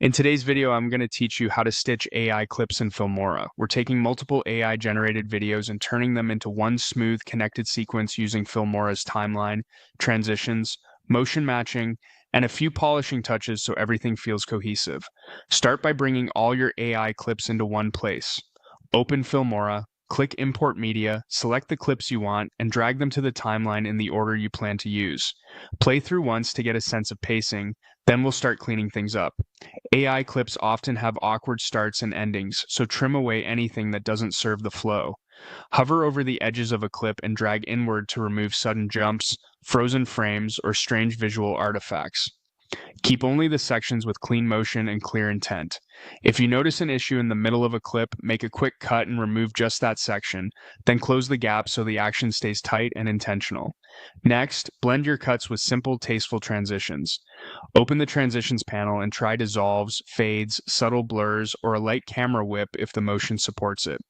In today's video, I'm going to teach you how to stitch AI clips in Filmora. We're taking multiple AI-generated videos and turning them into one smooth, connected sequence using Filmora's timeline, transitions, motion matching, and a few polishing touches so everything feels cohesive. Start by bringing all your AI clips into one place. Open Filmora, click Import Media, select the clips you want, and drag them to the timeline in the order you plan to use. Play through once to get a sense of pacing, then we'll start cleaning things up. AI clips often have awkward starts and endings, so trim away anything that doesn't serve the flow. Hover over the edges of a clip and drag inward to remove sudden jumps, frozen frames, or strange visual artifacts. Keep only the sections with clean motion and clear intent. If you notice an issue in the middle of a clip, make a quick cut and remove just that section, then close the gap so the action stays tight and intentional. Next, blend your cuts with simple, tasteful transitions. Open the transitions panel and try dissolves, fades, subtle blurs, or a light camera whip if the motion supports it.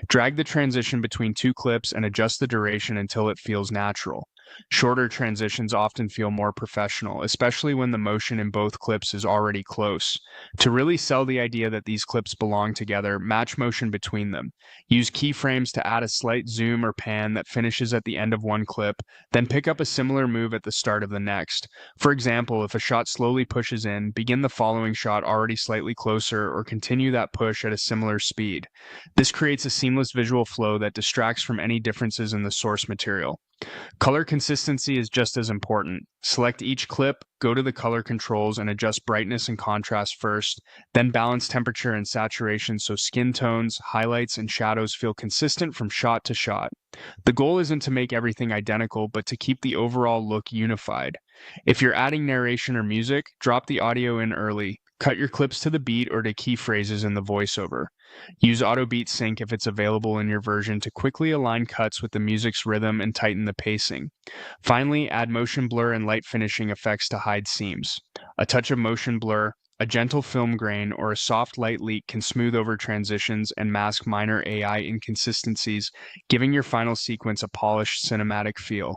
Drag the transition between two clips and adjust the duration until it feels natural. Shorter transitions often feel more professional, especially when the motion in both clips is already close. To really sell the idea that these clips belong together, match motion between them. Use keyframes to add a slight zoom or pan that finishes at the end of one clip, then pick up a similar move at the start of the next. For example, if a shot slowly pushes in, begin the following shot already slightly closer or continue that push at a similar speed. This creates a seamless visual flow that distracts from any differences in the source material. Color consistency is just as important. Select each clip, go to the color controls, and adjust brightness and contrast first, then balance temperature and saturation so skin tones, highlights, and shadows feel consistent from shot to shot. The goal isn't to make everything identical, but to keep the overall look unified. If you're adding narration or music, drop the audio in early. Cut your clips to the beat or to key phrases in the voiceover. Use Auto Beat Sync if it's available in your version to quickly align cuts with the music's rhythm and tighten the pacing. Finally, add motion blur and light finishing effects to hide seams. A touch of motion blur, a gentle film grain, or a soft light leak can smooth over transitions and mask minor AI inconsistencies, giving your final sequence a polished cinematic feel.